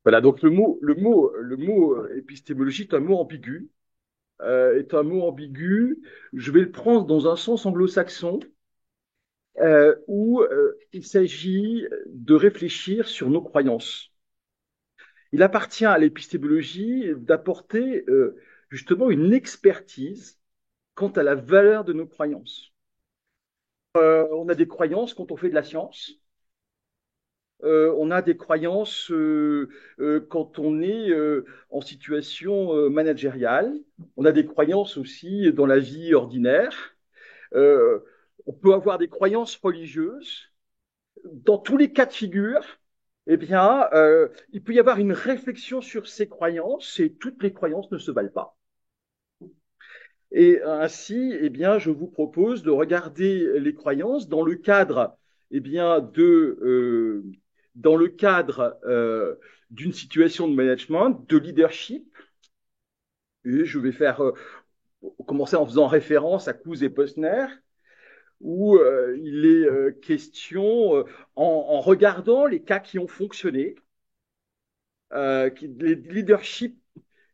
Voilà, donc le mot épistémologie est un mot ambigu. Est un mot ambigu. Je vais le prendre dans un sens anglo-saxon où il s'agit de réfléchir sur nos croyances. Il appartient à l'épistémologie d'apporter justement une expertise quant à la valeur de nos croyances. On a des croyances quand on fait de la science. On a des croyances quand on est en situation managériale. On a des croyances aussi dans la vie ordinaire. Euh, on peut avoir des croyances religieuses. Dans tous les cas de figure, eh bien, il peut y avoir une réflexion sur ces croyances et toutes les croyances ne se valent pas. Et ainsi, eh bien, je vous propose de regarder les croyances dans le cadre, eh bien, dans le cadre d'une situation de management, de leadership. Et je vais commencer en faisant référence à Kouz et Posner, où il est question, en regardant les cas qui ont fonctionné, les leadership,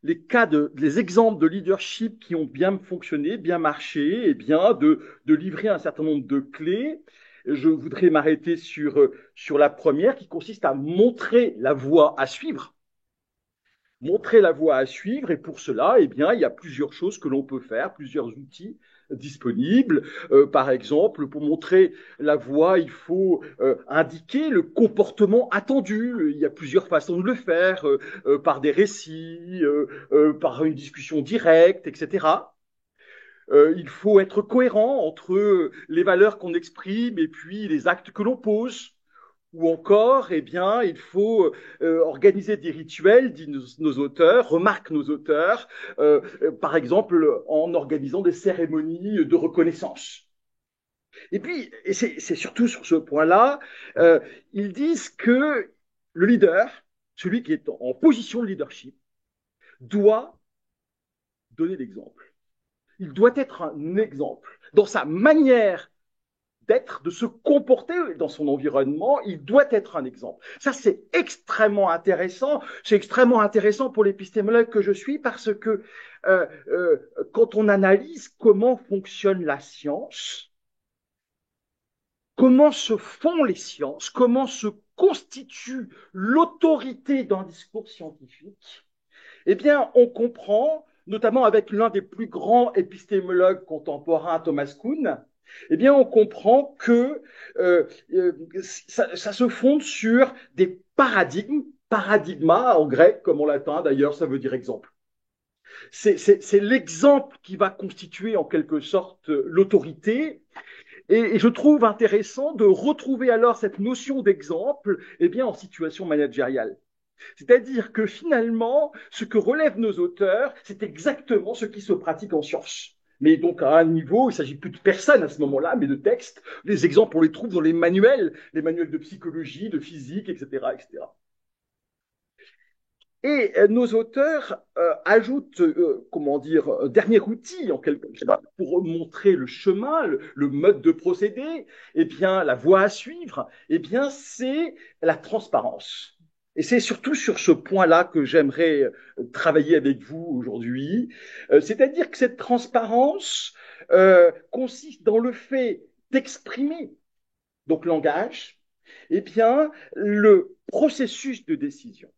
les exemples de leadership qui ont bien fonctionné, bien marché, et bien de livrer un certain nombre de clés. Je voudrais m'arrêter sur la première qui consiste à montrer la voie à suivre. Montrer la voie à suivre, et pour cela, eh bien, il y a plusieurs choses que l'on peut faire, plusieurs outils disponibles. Par exemple, pour montrer la voie, il faut indiquer le comportement attendu. Il y a plusieurs façons de le faire, par des récits, par une discussion directe, etc. Il faut être cohérent entre les valeurs qu'on exprime et puis les actes que l'on pose. Ou encore, eh bien, il faut organiser des rituels, disent nos auteurs, remarquent nos auteurs, par exemple en organisant des cérémonies de reconnaissance. Et puis, et c'est surtout sur ce point-là, euh, ils disent que le leader, celui qui est en position de leadership, doit donner l'exemple. Il doit être un exemple dans sa manière d'être, de se comporter dans son environnement, il doit être un exemple. Ça, c'est extrêmement intéressant. C'est extrêmement intéressant pour l'épistémologue que je suis parce que quand on analyse comment fonctionne la science, comment se font les sciences, comment se constitue l'autorité d'un discours scientifique, eh bien, on comprend, notamment avec l'un des plus grands épistémologues contemporains, Thomas Kuhn, eh bien, on comprend que ça se fonde sur des paradigmes, paradigma en grec comme en latin d'ailleurs, ça veut dire exemple. C'est l'exemple qui va constituer en quelque sorte l'autorité. Et je trouve intéressant de retrouver alors cette notion d'exemple eh bien, en situation managériale. C'est-à-dire que finalement, ce que relèvent nos auteurs, c'est exactement ce qui se pratique en science. Mais donc à un niveau, il ne s'agit plus de personnes à ce moment-là, mais de textes. Les exemples, on les trouve dans les manuels de psychologie, de physique, etc., etc. Et nos auteurs ajoutent, comment dire, un dernier outil en quelque sorte pour montrer le chemin, le mode de procédé, eh bien la voie à suivre, eh bien c'est la transparence. Et c'est surtout sur ce point-là que j'aimerais travailler avec vous aujourd'hui. C'est-à-dire que cette transparence consiste dans le fait d'exprimer, donc langage, eh bien le processus de décision.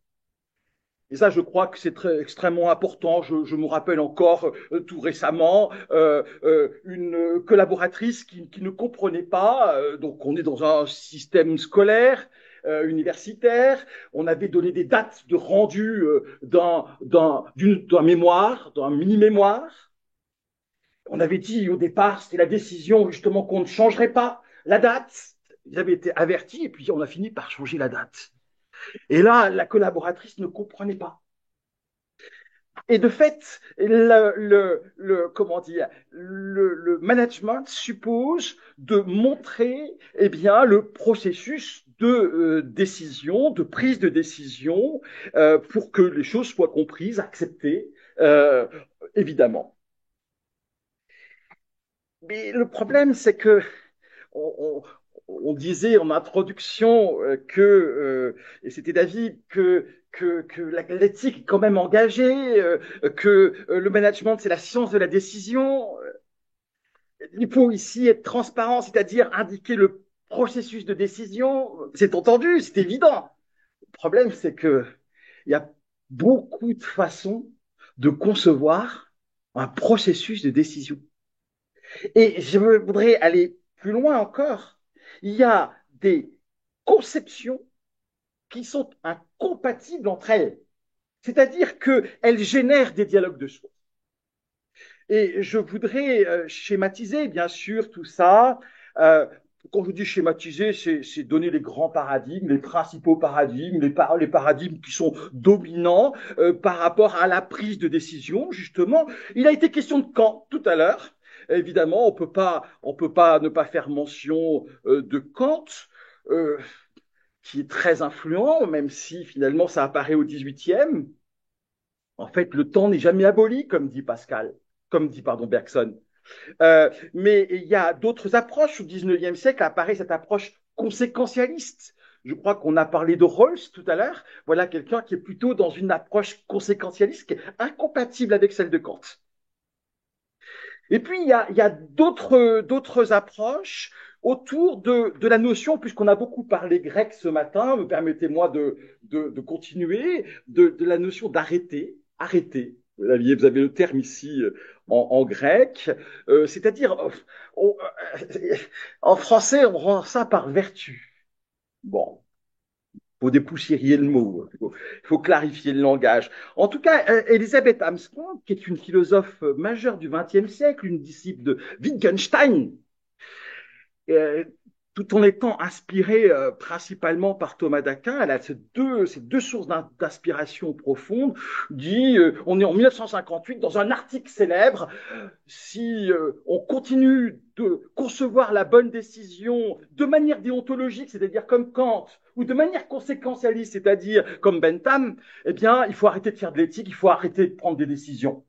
Et ça, je crois que c'est extrêmement important. Je me rappelle encore tout récemment une collaboratrice qui ne comprenait pas. Donc, on est dans un système scolaire, universitaire. On avait donné des dates de rendu d'un mémoire, d'un mini-mémoire. On avait dit au départ, c'était la décision justement qu'on ne changerait pas la date. Ils avaient été avertis et puis on a fini par changer la date. Et là, la collaboratrice ne comprenait pas. Et de fait, comment dire, le management suppose de montrer eh bien, le processus de décision, de prise de décision, pour que les choses soient comprises, acceptées, euh, évidemment. Mais le problème, c'est que on, on disait en introduction et c'était David, que l'éthique est quand même engagée, que le management, c'est la science de la décision. Il faut ici être transparent, c'est-à-dire indiquer le processus de décision. C'est entendu, c'est évident. Le problème, c'est que il y a beaucoup de façons de concevoir un processus de décision. Et je voudrais aller plus loin encore. Il y a des conceptions qui sont incompatibles entre elles. C'est-à-dire qu'elles génèrent des dialogues de choix. Et je voudrais schématiser, bien sûr, tout ça. Quand je dis schématiser, c'est donner les grands paradigmes, les principaux paradigmes, les paradigmes qui sont dominants par rapport à la prise de décision, justement. Il a été question de Kant tout à l'heure. Évidemment, on peut pas ne pas faire mention de Kant, euh, qui est très influent, même si finalement ça apparaît au XVIIIe. En fait, le temps n'est jamais aboli, comme dit Pascal, comme dit pardon Bergson. Mais il y a d'autres approches. Au XIXe siècle apparaît cette approche conséquentialiste. Je crois qu'on a parlé de Rawls tout à l'heure. Voilà quelqu'un qui est plutôt dans une approche conséquentialiste qui est incompatible avec celle de Kant. Et puis, il y a d'autres approches autour de la notion, puisqu'on a beaucoup parlé grec ce matin, permettez-moi de continuer, de la notion d'arrêter, arrêter. Vous avez le terme ici en grec, c'est-à-dire, on, en français, on rend ça par vertu. Bon, faut dépoussiérer le mot, il faut clarifier le langage. En tout cas, Elisabeth Armstrong, qui est une philosophe majeure du XXe siècle, une disciple de Wittgenstein, euh, tout en étant inspirée principalement par Thomas d'Aquin, elle a ces deux sources d'inspiration profonde, dit, on est en 1958 dans un article célèbre, si on continue de concevoir la bonne décision de manière déontologique, c'est-à-dire comme Kant, ou de manière conséquentialiste, c'est-à-dire comme Bentham, eh bien, il faut arrêter de faire de l'éthique, il faut arrêter de prendre des décisions.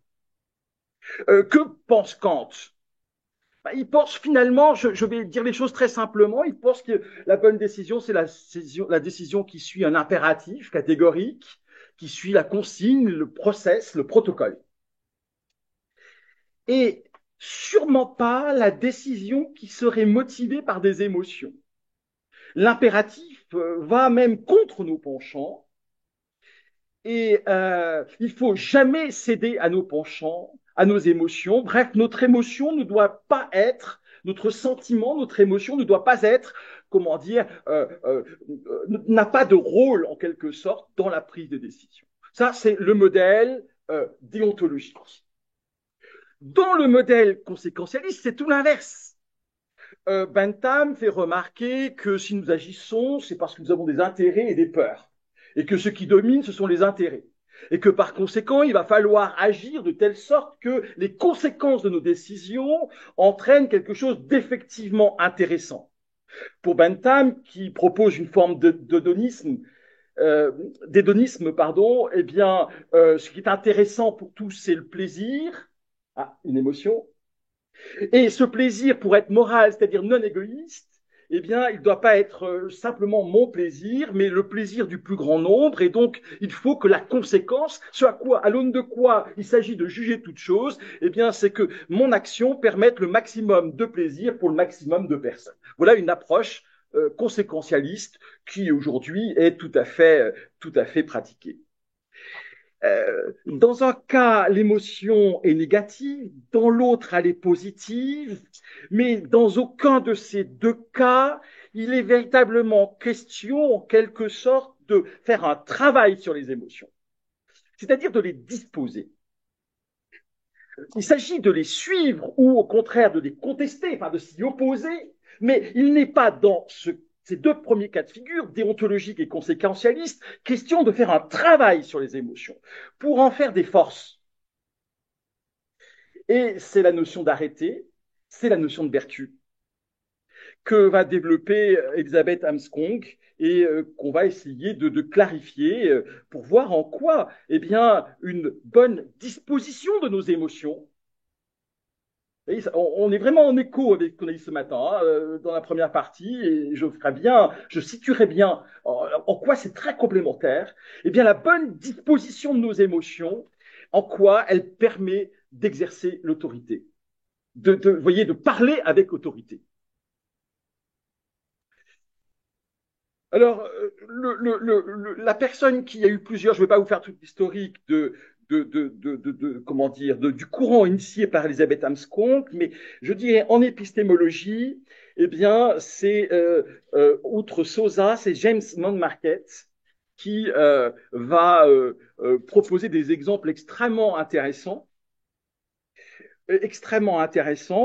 Que pense Kant? Il pense finalement, je vais dire les choses très simplement, il pense que la bonne décision, c'est la décision qui suit un impératif catégorique, qui suit la consigne, le process, le protocole. Et sûrement pas la décision qui serait motivée par des émotions. L'impératif va même contre nos penchants et il faut jamais céder à nos penchants, à nos émotions. Bref, notre émotion ne doit pas être, notre sentiment, notre émotion ne doit pas être, comment dire, n'a pas de rôle en quelque sorte dans la prise de décision. Ça, c'est le modèle déontologique. Dans le modèle conséquentialiste, c'est tout l'inverse. Bentham fait remarquer que si nous agissons, c'est parce que nous avons des intérêts et des peurs, et que ce qui domine, ce sont les intérêts, et que par conséquent, il va falloir agir de telle sorte que les conséquences de nos décisions entraînent quelque chose d'effectivement intéressant. Pour Bentham, qui propose une forme d'hédonisme, pardon, eh bien, ce qui est intéressant pour tous, c'est le plaisir, une émotion, et ce plaisir, pour être moral, c'est-à-dire non égoïste, eh bien, il ne doit pas être simplement mon plaisir, mais le plaisir du plus grand nombre. Et donc, il faut que la conséquence, ce à l'aune de quoi il s'agit de juger toute chose, eh bien, c'est que mon action permette le maximum de plaisir pour le maximum de personnes. Voilà une approche conséquentialiste qui aujourd'hui est tout à fait pratiquée. Dans un cas, l'émotion est négative, dans l'autre, elle est positive, mais dans aucun de ces deux cas, il est véritablement question, en quelque sorte, de faire un travail sur les émotions, c'est-à-dire de les disposer. Il s'agit de les suivre ou au contraire de les contester, enfin de s'y opposer, mais il n'est pas dans ces deux premiers cas de figure, déontologique et conséquentialiste, question de faire un travail sur les émotions pour en faire des forces. Et c'est la notion d'arrêté, c'est la notion de vertu que va développer Elisabeth Armstrong et qu'on va essayer de clarifier pour voir en quoi eh bien, une bonne disposition de nos émotions Et on est vraiment en écho avec ce qu'on a dit ce matin, hein, dans la première partie, et je situerai bien en quoi c'est très complémentaire. Eh bien, la bonne disposition de nos émotions, en quoi elle permet d'exercer l'autorité, vous voyez, de parler avec autorité. Alors, la personne qui a eu plusieurs, je ne vais pas vous faire tout l'historique comment dire, du courant initié par Elisabeth Amsconc, mais je dirais en épistémologie, eh bien, c'est outre Sosa, c'est James Mountmarket qui va proposer des exemples extrêmement intéressant.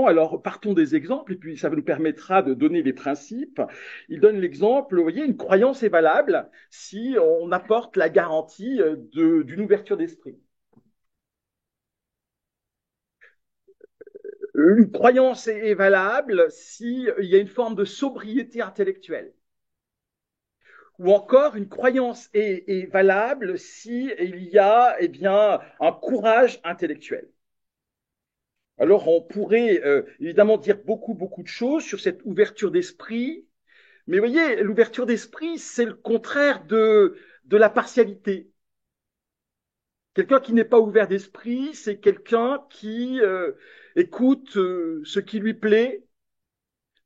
Alors, partons des exemples, et puis ça nous permettra de donner les principes. Il donne l'exemple, vous voyez, une croyance est valable si on apporte la garantie d'une ouverture d'esprit. Une croyance est valable s'il y a une forme de sobriété intellectuelle. Ou encore, une croyance est valable si il y a eh bien, un courage intellectuel. Alors, on pourrait évidemment dire beaucoup de choses sur cette ouverture d'esprit, mais vous voyez, l'ouverture d'esprit, c'est le contraire de la partialité. Quelqu'un qui n'est pas ouvert d'esprit, c'est quelqu'un qui écoute ce qui lui plaît,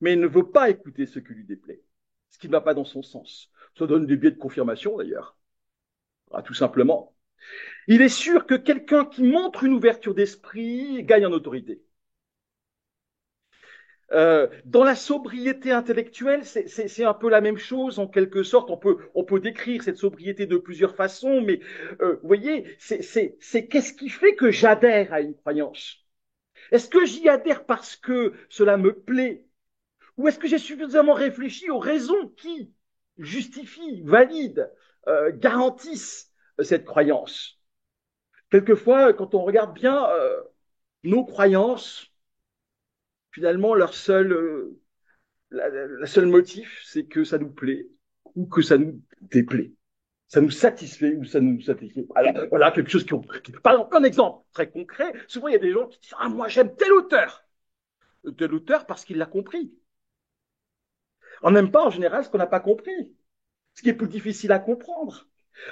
mais ne veut pas écouter ce qui lui déplaît, ce qui ne va pas dans son sens. Ça donne des biais de confirmation, d'ailleurs, tout simplement. Il est sûr que quelqu'un qui montre une ouverture d'esprit gagne en autorité. Dans la sobriété intellectuelle, c'est un peu la même chose en quelque sorte. On peut décrire cette sobriété de plusieurs façons, mais vous voyez, c'est qu'est-ce qui fait que j'adhère à une croyance? Est-ce que j'y adhère parce que cela me plaît? Ou est-ce que j'ai suffisamment réfléchi aux raisons qui justifient, valident, garantissent cette croyance? Quelquefois, quand on regarde bien nos croyances, finalement, la seule motif, c'est que ça nous plaît ou que ça nous déplaît. Ça nous satisfait ou ça nous satisfait. Alors, voilà, quelque chose Par exemple, un exemple très concret, souvent il y a des gens qui disent: Ah, moi j'aime tel auteur. Tel auteur parce qu'il l'a compris. On n'aime pas en général ce qu'on n'a pas compris, ce qui est plus difficile à comprendre.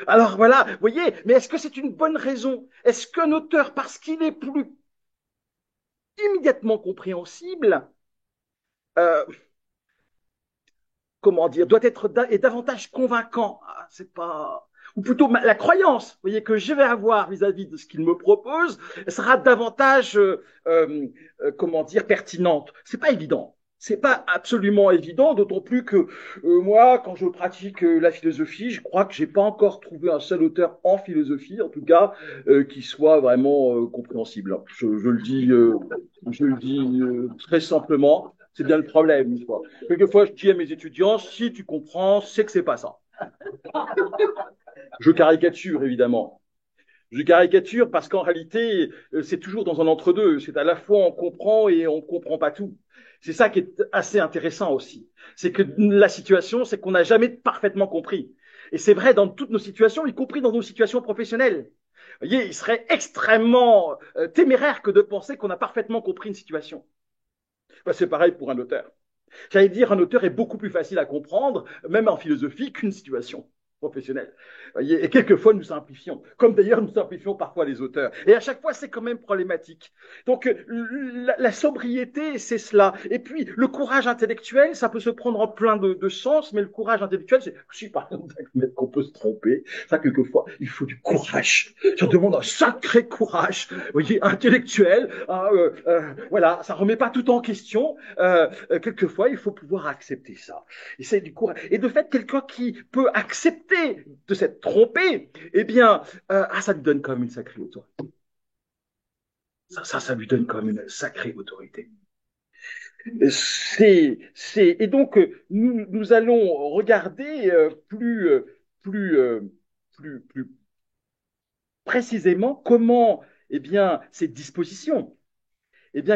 Alors voilà, vous voyez, mais est-ce que c'est une bonne raison? Est-ce qu'un auteur, parce qu'il est plus immédiatement compréhensible, euh, comment dire, doit être est davantage convaincant. Ah, c'est pas, ou plutôt la croyance, vous voyez, que je vais avoir vis-à-vis de ce qu'il me propose sera davantage, comment dire, pertinente. C'est pas évident. C'est pas absolument évident, d'autant plus que moi, quand je pratique la philosophie, je crois que j'ai pas encore trouvé un seul auteur en philosophie, en tout cas, qui soit vraiment compréhensible. Je le dis très simplement. C'est bien le problème, une fois. Quelquefois, je dis à mes étudiants, si tu comprends, c'est que c'est pas ça. Je caricature, évidemment. Je caricature parce qu'en réalité, c'est toujours dans un entre-deux. C'est à la fois on comprend et on comprend pas tout. C'est ça qui est assez intéressant aussi. C'est que la situation, c'est qu'on n'a jamais parfaitement compris. Et c'est vrai dans toutes nos situations, y compris dans nos situations professionnelles. Vous voyez, il serait extrêmement téméraire que de penser qu'on a parfaitement compris une situation. Ben, c'est pareil pour un auteur. J'allais dire, un auteur est beaucoup plus facile à comprendre, même en philosophie, qu'une situation professionnelle. Et quelquefois, nous simplifions, comme d'ailleurs nous simplifions parfois les auteurs. Et à chaque fois, c'est quand même problématique. Donc, la sobriété, c'est cela. Et puis, le courage intellectuel, ça peut se prendre en plein de sens, mais le courage intellectuel, c'est aussi par exemple qu'on peut se tromper. Ça, quelquefois, il faut du courage. Ça demande un sacré courage, vous voyez, intellectuel. Voilà, ça remet pas tout en question. Quelquefois, il faut pouvoir accepter ça. Et c'est du courage. Et de fait, quelqu'un qui peut accepter de s'être trompé, eh bien, ça lui donne quand même une sacrée autorité. Ça lui donne quand même une sacrée autorité. Et donc, nous allons regarder plus précisément comment, eh bien, ces dispositions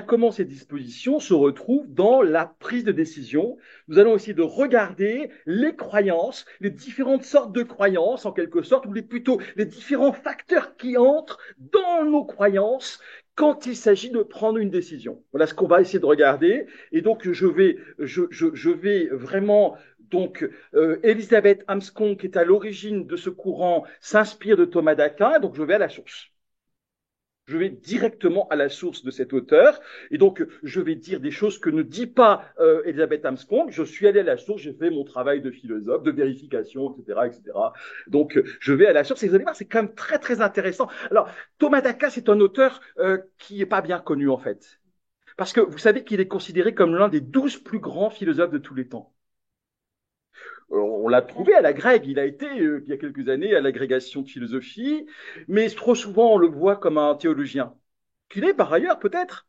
comment ces dispositions se retrouvent dans la prise de décision. Nous allons essayer de regarder les croyances, les différentes sortes de croyances, en quelque sorte, ou plutôt les différents facteurs qui entrent dans nos croyances, quand il s'agit de prendre une décision. Voilà ce qu'on va essayer de regarder. Et donc, je vais vraiment, donc, Elisabeth Amscon, qui est à l'origine de ce courant, s'inspire de Thomas d'Aquin, donc je vais à la source. Je vais directement à la source de cet auteur, et donc je vais dire des choses que ne dit pas Elisabeth Amscon. Je suis allé à la source, j'ai fait mon travail de philosophe, de vérification, etc., etc. Donc je vais à la source, et vous allez voir, c'est quand même très très intéressant. Alors Thomas d'Aquin, c'est un auteur qui n'est pas bien connu en fait, parce que vous savez qu'il est considéré comme l'un des 12 plus grands philosophes de tous les temps. On l'a trouvé à la Grecque, il a été, il y a quelques années, à l'agrégation de philosophie, mais trop souvent on le voit comme un théologien. Qu'il est par ailleurs, peut-être.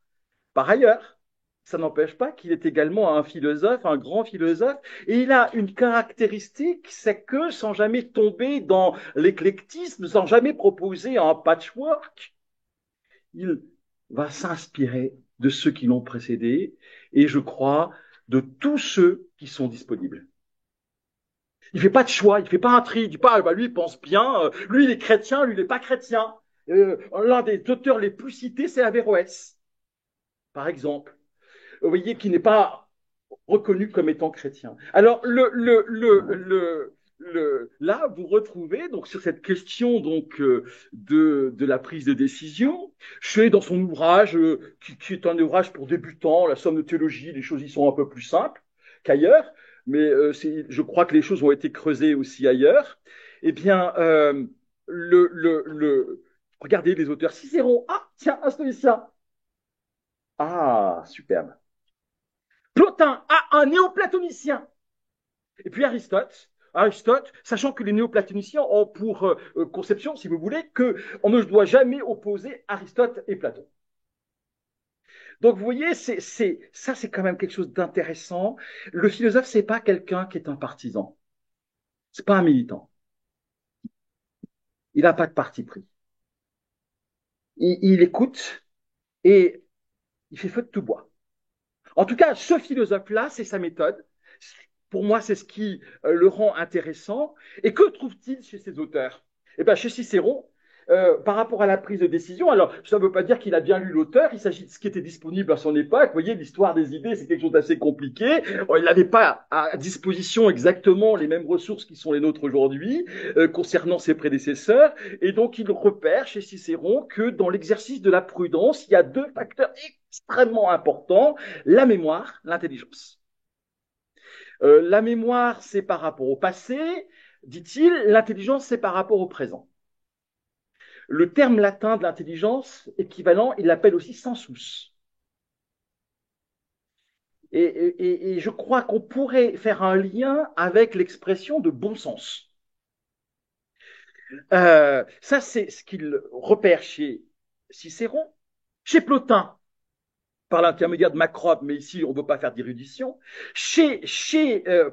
Par ailleurs, ça n'empêche pas qu'il est également un philosophe, un grand philosophe, et il a une caractéristique, c'est que sans jamais tomber dans l'éclectisme, sans jamais proposer un patchwork, il va s'inspirer de ceux qui l'ont précédé, et je crois de tous ceux qui sont disponibles. Il fait pas de choix, il fait pas un tri, il dit pas, bah, lui il pense bien, lui il est chrétien, lui il n'est pas chrétien. L'un des auteurs les plus cités, c'est Averroès, par exemple. Vous voyez, qui n'est pas reconnu comme étant chrétien. Alors, là, vous retrouvez donc sur cette question donc de la prise de décision. Je suis dans son ouvrage qui est un ouvrage pour débutants, la somme de théologie. Les choses y sont un peu plus simples qu'ailleurs, mais je crois que les choses ont été creusées aussi ailleurs. Eh bien, regardez les auteurs. Cicéron, ah tiens, un stoïcien. Ah, superbe. Plotin, ah, un néoplatonicien. Et puis Aristote. Aristote, sachant que les néoplatoniciens ont pour conception, si vous voulez, qu'on ne doit jamais opposer Aristote et Platon. Donc vous voyez, ça c'est quand même quelque chose d'intéressant. Le philosophe, c'est pas quelqu'un qui est un partisan. C'est pas un militant. Il n'a pas de parti pris. Il écoute et il fait feu de tout bois. En tout cas, ce philosophe-là, c'est sa méthode. Pour moi, c'est ce qui le rend intéressant. Et que trouve-t-il chez ces auteurs? Eh bien, chez Cicéron, par rapport à la prise de décision, alors ça ne veut pas dire qu'il a bien lu l'auteur, il s'agit de ce qui était disponible à son époque. Vous voyez, l'histoire des idées, c'est quelque chose d'assez compliqué. Il n'avait pas à disposition exactement les mêmes ressources qui sont les nôtres aujourd'hui concernant ses prédécesseurs. Et donc, il repère chez Cicéron que dans l'exercice de la prudence, il y a deux facteurs extrêmement importants, la mémoire, l'intelligence. La mémoire, c'est par rapport au passé, dit-il, l'intelligence, c'est par rapport au présent. Le terme latin de l'intelligence équivalent, il l'appelle aussi sensus. Et je crois qu'on pourrait faire un lien avec l'expression de bon sens. Ça, c'est ce qu'il repère chez Cicéron, chez Plotin, par l'intermédiaire de Macrobe, mais ici, on ne veut pas faire d'érudition. Chez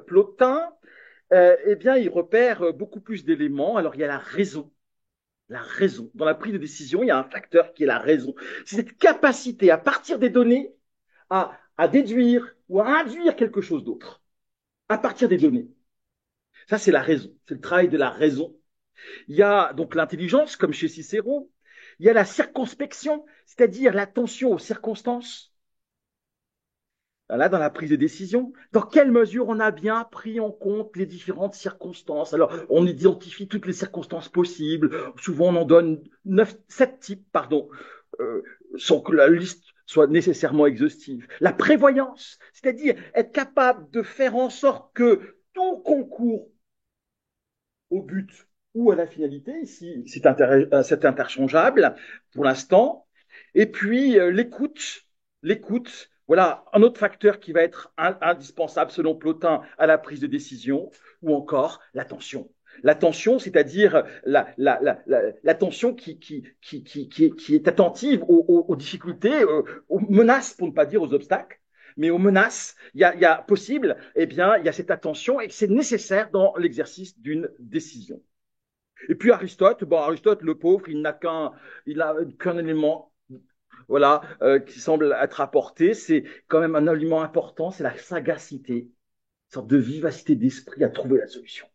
Plotin, eh bien, il repère beaucoup plus d'éléments. Alors, il y a la raison. La raison. Dans la prise de décision, il y a un facteur qui est la raison. C'est cette capacité, à partir des données, à déduire ou à induire quelque chose d'autre. À partir des données. Ça, c'est la raison. C'est le travail de la raison. Il y a donc l'intelligence, comme chez Cicéron. Il y a la circonspection, c'est-à-dire l'attention aux circonstances. Là, dans la prise de décision, dans quelle mesure on a bien pris en compte les différentes circonstances? Alors, on identifie toutes les circonstances possibles. Souvent, on en donne 7 types, pardon, sans que la liste soit nécessairement exhaustive. La prévoyance, c'est-à-dire être capable de faire en sorte que tout concourt au but ou à la finalité. Ici, c'est interchangeable pour l'instant. Et puis, l'écoute, voilà un autre facteur qui va être indispensable selon Plotin à la prise de décision, ou encore l'attention. L'attention, c'est-à-dire l'attention qui est attentive aux difficultés, aux menaces, pour ne pas dire aux obstacles, mais aux menaces, il y a possible, eh bien, il y a cette attention et c'est nécessaire dans l'exercice d'une décision. Et puis Aristote, bon, Aristote, le pauvre, il n'a qu'un élément, voilà, qui semble être apporté. C'est quand même un élément important, c'est la sagacité, une sorte de vivacité d'esprit à trouver la solution.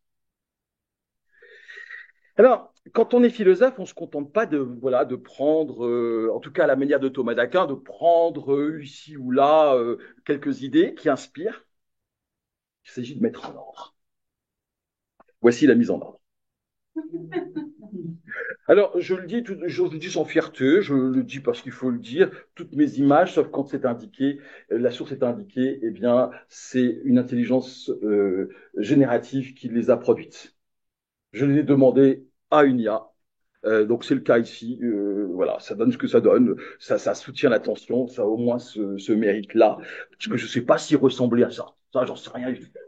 Alors, quand on est philosophe, on ne se contente pas de, voilà, de prendre, en tout cas à la manière de Thomas d'Aquin, de prendre ici ou là quelques idées qui inspirent. Il s'agit de mettre en ordre. Voici la mise en ordre. Alors, je le dis sans fierté, je le dis parce qu'il faut le dire. Toutes mes images, sauf quand c'est indiqué, la source est indiquée, eh bien, c'est une intelligence générative qui les a produites. Je les ai demandées à une IA. Donc c'est le cas ici. Voilà, ça donne ce que ça donne. Ça soutient l'attention. Ça a au moins ce mérite-là. Parce que je ne sais pas s'il ressemblait à ça. Ça, j'en sais rien du tout.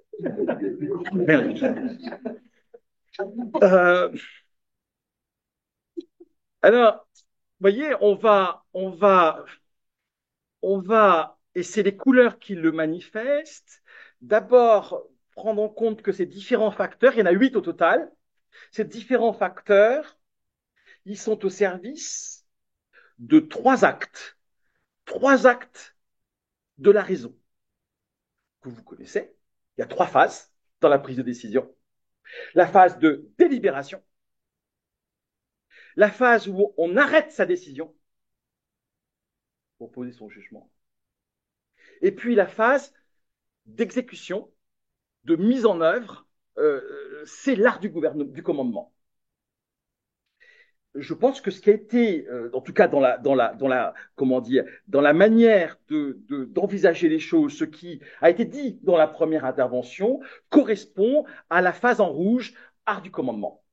Rien du tout. Euh, alors, vous voyez, et c'est les couleurs qui le manifestent. D'abord, prendre en compte que ces différents facteurs, il y en a 8 au total, ces différents facteurs, ils sont au service de trois actes de la raison que vous connaissez. Il y a 3 phases dans la prise de décision. La phase de délibération, la phase où on arrête sa décision pour poser son jugement, et puis la phase d'exécution, de mise en œuvre, c'est l'art du commandement. Je pense que ce qui a été, en tout cas comment dire, dans la manière d'envisager les choses, ce qui a été dit dans la première intervention, correspond à la phase en rouge, art du commandement.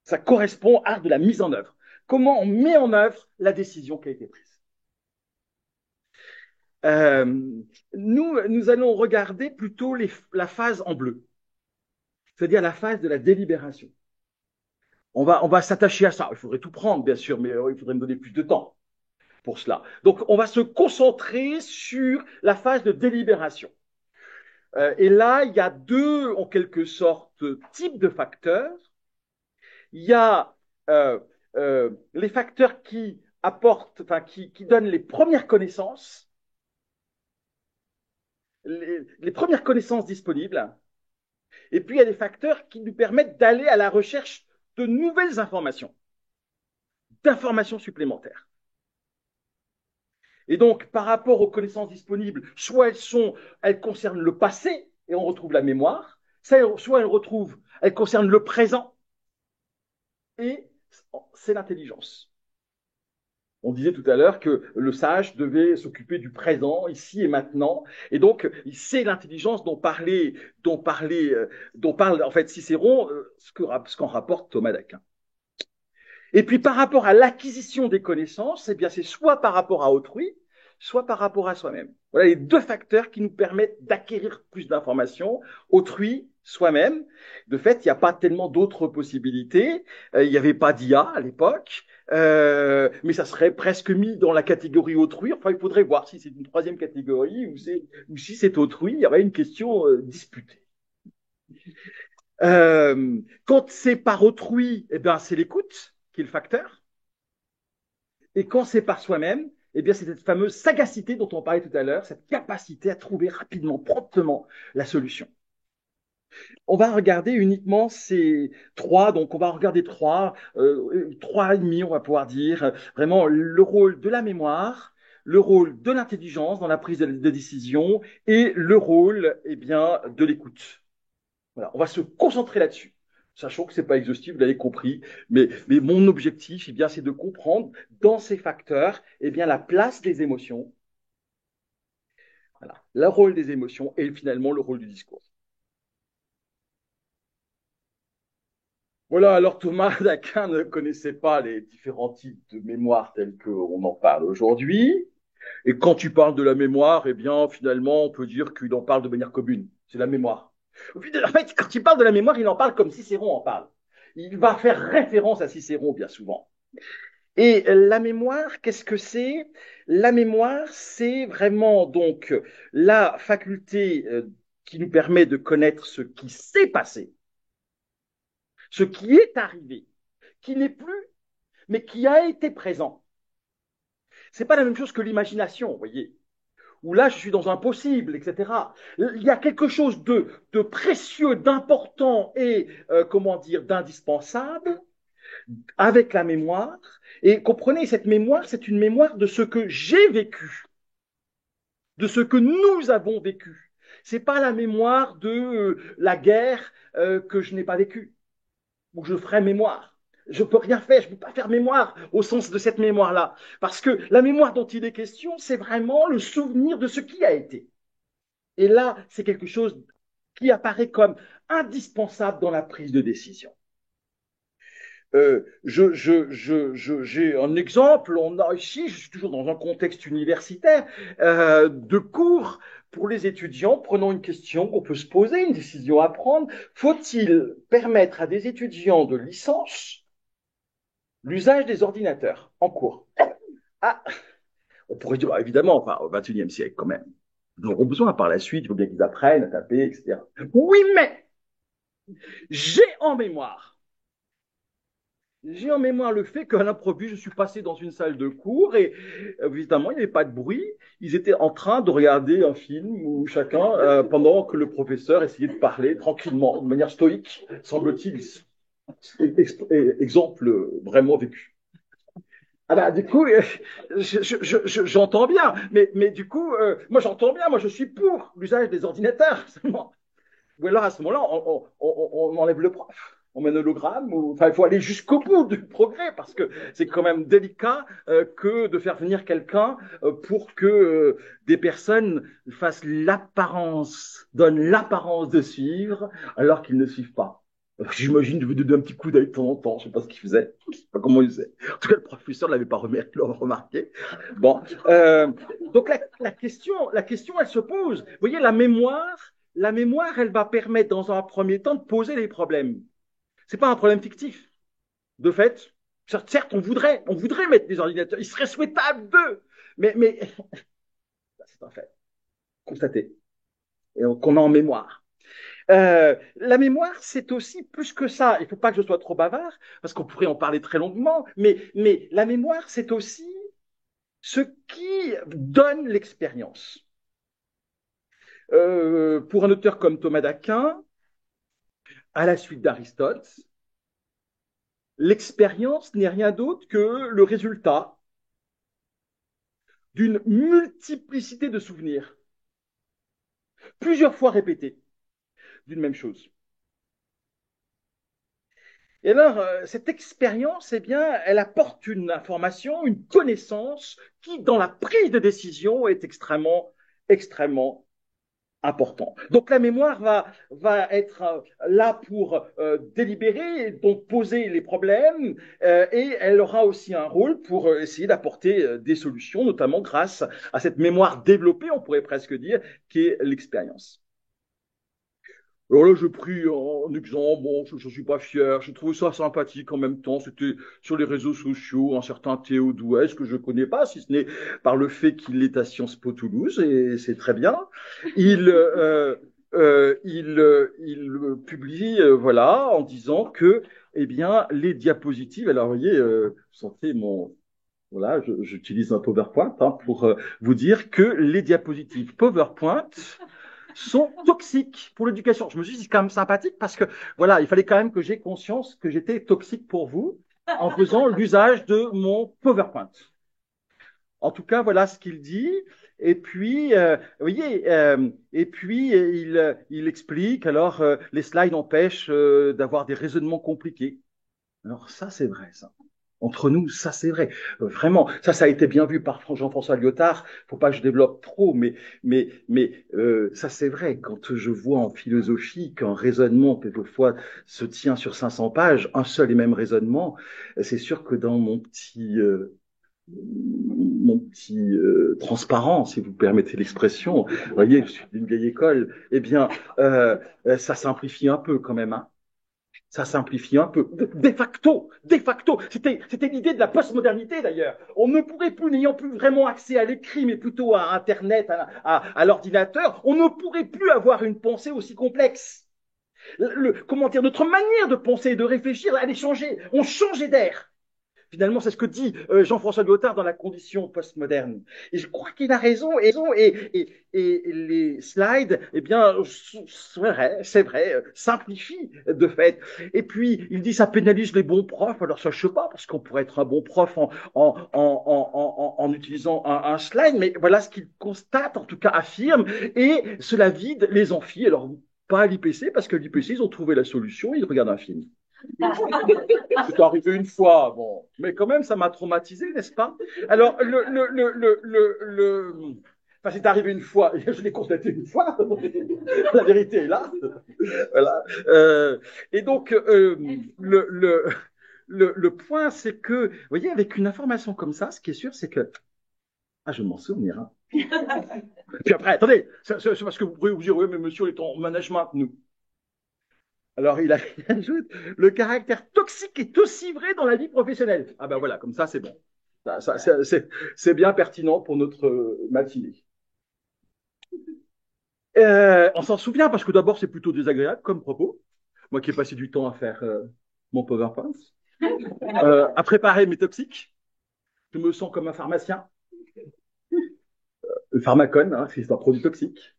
Ça correspond à art de la mise en œuvre. Comment on met en œuvre la décision qui a été prise. Euh, nous allons regarder plutôt la phase en bleu, c'est-à-dire la phase de la délibération. On va s'attacher à ça. Il faudrait tout prendre, bien sûr, mais il faudrait me donner plus de temps pour cela. Donc, on va se concentrer sur la phase de délibération. Et là, il y a 2, en quelque sorte, types de facteurs. Il y a les facteurs qui apportent, enfin, qui donnent les premières connaissances, les premières connaissances disponibles. Et puis, il y a des facteurs qui nous permettent d'aller à la recherche de nouvelles informations, d'informations supplémentaires. Et donc, par rapport aux connaissances disponibles, soit elles concernent le passé et on retrouve la mémoire, soit elles concernent le présent et c'est l'intelligence. On disait tout à l'heure que le sage devait s'occuper du présent, ici et maintenant, et donc c'est l'intelligence dont parle en fait Cicéron, ce qu'en rapporte Thomas d'Aquin. Et puis par rapport à l'acquisition des connaissances, eh bien c'est soit par rapport à autrui, soit par rapport à soi-même. Voilà les 2 facteurs qui nous permettent d'acquérir plus d'informations, autrui, soi-même. De fait, il n'y a pas tellement d'autres possibilités. Il n'y avait pas d'IA à l'époque, mais ça serait presque mis dans la catégorie autrui. Enfin, il faudrait voir si c'est une 3e catégorie ou si c'est autrui. Il y aurait une question disputée. Quand c'est par autrui, eh bien, c'est l'écoute qui est le facteur. Et quand c'est par soi-même, eh bien, c'est cette fameuse sagacité dont on parlait tout à l'heure, cette capacité à trouver rapidement, promptement la solution. On va regarder uniquement ces 3, donc on va regarder 3 et demi, on va pouvoir dire, vraiment le rôle de la mémoire, le rôle de l'intelligence dans la prise de décision et le rôle, eh bien, de l'écoute. Voilà, on va se concentrer là-dessus. Sachant que ce n'est pas exhaustif, vous l'avez compris, mais mon objectif, eh bien, c'est de comprendre dans ces facteurs eh bien, la place des émotions, voilà, le rôle des émotions et finalement le rôle du discours. Voilà, alors Thomas d'Aquin ne connaissait pas les différents types de mémoire tels qu'on en parle aujourd'hui. Et quand tu parles de la mémoire, eh bien, finalement, on peut dire qu'il en parle de manière commune. C'est la mémoire. En fait, quand il parle de la mémoire, il en parle comme Cicéron en parle. Il va faire référence à Cicéron bien souvent. Et la mémoire, qu'est-ce que c'est? La mémoire, c'est vraiment donc la faculté qui nous permet de connaître ce qui s'est passé, ce qui est arrivé, qui n'est plus, mais qui a été présent. C'est pas la même chose que l'imagination, vous voyez, où là, je suis dans un possible, etc. Il y a quelque chose de précieux, d'important et, comment dire, d'indispensable avec la mémoire. Et comprenez, cette mémoire, c'est une mémoire de ce que j'ai vécu, de ce que nous avons vécu. C'est pas la mémoire de la guerre que je n'ai pas vécue, ou je ferai mémoire. Je peux rien faire, je ne peux pas faire mémoire au sens de cette mémoire-là. Parce que la mémoire dont il est question, c'est vraiment le souvenir de ce qui a été. Et là, c'est quelque chose qui apparaît comme indispensable dans la prise de décision. J'ai un exemple, on a ici, je suis toujours dans un contexte universitaire, de cours pour les étudiants, prenons une question qu'on peut se poser, une décision à prendre. Faut-il permettre à des étudiants de licence l'usage des ordinateurs en cours? Ah, on pourrait dire, bah, évidemment, enfin, au XXIe siècle quand même. Ils auront besoin par la suite, il faut bien qu'ils apprennent à taper, etc. Oui, mais j'ai en mémoire J'ai en mémoire le fait qu'à l'improviste, je suis passé dans une salle de cours et évidemment, il n'y avait pas de bruit. Ils étaient en train de regarder un film où chacun, pendant que le professeur essayait de parler tranquillement, de manière stoïque, semble-t-il. Exemple vraiment vécu. Ah bah, du coup, j'entends bien, mais du coup, moi j'entends bien, moi je suis pour l'usage des ordinateurs. Ou alors à ce moment-là, on enlève le prof, on met un hologramme, ou, enfin il faut aller jusqu'au bout du progrès, parce que c'est quand même délicat que de faire venir quelqu'un pour que des personnes fassent l'apparence, donnent l'apparence de suivre, alors qu'ils ne suivent pas. J'imagine de vous donner un petit coup d'œil de temps en temps, je ne sais pas ce qu'il faisait, je ne sais pas comment il faisait. En tout cas, le professeur ne l'avait pas remarqué. Bon, donc la question, elle se pose. Vous voyez, la mémoire, elle va permettre dans un premier temps de poser les problèmes. Ce n'est pas un problème fictif. De fait, certes, on voudrait mettre des ordinateurs, il serait souhaitable d'eux, mais c'est un fait constaté et qu'on a en mémoire. La mémoire, c'est aussi plus que ça. Il ne faut pas que je sois trop bavard, parce qu'on pourrait en parler très longuement, mais la mémoire, c'est aussi ce qui donne l'expérience. Pour un auteur comme Thomas d'Aquin, à la suite d'Aristote, l'expérience n'est rien d'autre que le résultat d'une multiplicité de souvenirs, plusieurs fois répétés, d'une même chose. Et alors, cette expérience, eh bien, elle apporte une information, une connaissance qui, dans la prise de décision, est extrêmement, extrêmement important. Donc la mémoire va être là pour délibérer, et donc poser les problèmes, et elle aura aussi un rôle pour essayer d'apporter des solutions, notamment grâce à cette mémoire développée, on pourrait presque dire, qui est l'expérience. Alors là, je pris un exemple, bon, je ne suis pas fier, je trouve ça sympathique en même temps. C'était sur les réseaux sociaux, un certain Théo Douès, que je ne connais pas, si ce n'est par le fait qu'il est à Sciences Po Toulouse, et c'est très bien. Il publie, voilà, en disant que, eh bien, les diapositives, alors vous voyez, vous sentez voilà, j'utilise un PowerPoint hein, pour vous dire que les diapositives PowerPoint sont toxiques pour l'éducation. Je me suis dit, c'est quand même sympathique parce que, voilà, il fallait quand même que j'ai conscience que j'étais toxique pour vous en faisant l'usage de mon PowerPoint. En tout cas, voilà ce qu'il dit. Et puis, vous voyez, et puis il explique, alors, les slides empêchent d'avoir des raisonnements compliqués. Alors ça, c'est vrai, ça. Entre nous, ça c'est vrai. Vraiment, ça a été bien vu par Jean-François Lyotard. Faut pas que je développe trop, mais ça c'est vrai. Quand je vois en philosophie qu'un raisonnement quelquefois se tient sur 500 pages, un seul et même raisonnement, c'est sûr que dans mon petit transparent, si vous permettez l'expression, vous voyez, je suis d'une vieille école, eh bien, ça simplifie un peu quand même, hein. Ça simplifie un peu. De facto, c'était l'idée de la postmodernité d'ailleurs. On ne pourrait plus, n'ayant plus vraiment accès à l'écrit, mais plutôt à Internet, à l'ordinateur, on ne pourrait plus avoir une pensée aussi complexe. Comment dire, notre manière de penser et de réfléchir, elle est changée. On changeait d'air. Finalement, c'est ce que dit Jean-François Lyotard dans La condition postmoderne. Et je crois qu'il a raison. Et les slides, eh bien, c'est vrai, simplifient de fait. Et puis, il dit ça pénalise les bons profs. Alors, ça, je sais pas, parce qu'on pourrait être un bon prof en utilisant un slide, mais voilà ce qu'il constate, en tout cas affirme, et cela vide les amphis. Alors, pas à l'IPC, parce que l'IPC, ils ont trouvé la solution, ils regardent un film. C'est arrivé une fois, bon, mais quand même, ça m'a traumatisé, n'est-ce pas? Alors, enfin, c'est arrivé une fois, je l'ai constaté une fois, la vérité est là. Voilà. Et donc, le point, c'est que, vous voyez, avec une information comme ça, ce qui est sûr, c'est que, ah, je vais m'en souvenir, hein. Puis après, attendez, c'est parce que vous pourrez vous dire, oui, mais monsieur est en management, nous. Alors, il ajoute, le caractère toxique est aussi vrai dans la vie professionnelle. Ah ben voilà, comme ça, c'est bon. C'est bien pertinent pour notre matinée. On s'en souvient parce que d'abord, c'est plutôt désagréable comme propos. Moi qui ai passé du temps à faire mon PowerPoint, à préparer mes toxiques. Je me sens comme un pharmacien. Le pharmacone, hein, c'est un produit toxique.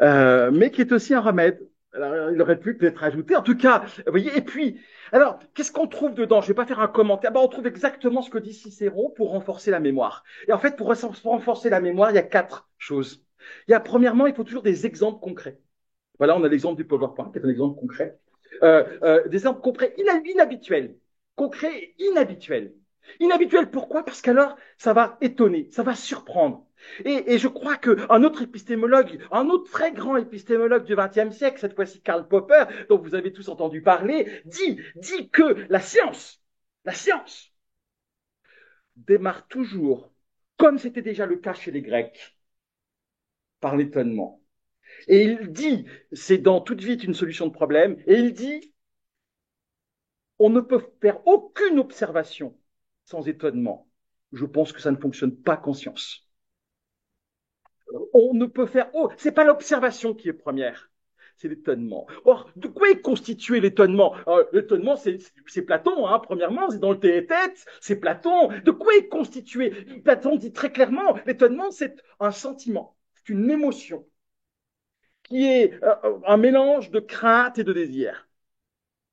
Mais qui est aussi un remède. Alors, il aurait pu peut-être ajouter. En tout cas, vous voyez, et puis, alors, qu'est-ce qu'on trouve dedans? Je ne vais pas faire un commentaire. Ben, on trouve exactement ce que dit Cicéron pour renforcer la mémoire. Et en fait, pour renforcer la mémoire, il y a 4 choses. Il y a, premièrement, il faut toujours des exemples concrets. Voilà, on a l'exemple du PowerPoint, qui est un exemple concret. Des exemples concrets inhabituels. Concrets et inhabituels. Inhabituels, pourquoi? Parce qu'alors, ça va étonner, ça va surprendre. Et je crois qu'un autre épistémologue, un autre très grand épistémologue du XXe siècle, cette fois-ci Karl Popper, dont vous avez tous entendu parler, dit que la science démarre toujours, comme c'était déjà le cas chez les Grecs, par l'étonnement. Et il dit, c'est dans toute vie une solution de problème, et il dit, on ne peut faire aucune observation sans étonnement. Je pense que ça ne fonctionne pas conscience. On ne peut faire, oh, c'est pas l'observation qui est première, c'est l'étonnement. Or, de quoi est constitué l'étonnement? L'étonnement, c'est Platon, hein, premièrement, c'est dans le Théétète, c'est Platon. De quoi est constitué? Platon dit très clairement, l'étonnement, c'est un sentiment, c'est une émotion qui est un mélange de crainte et de désir.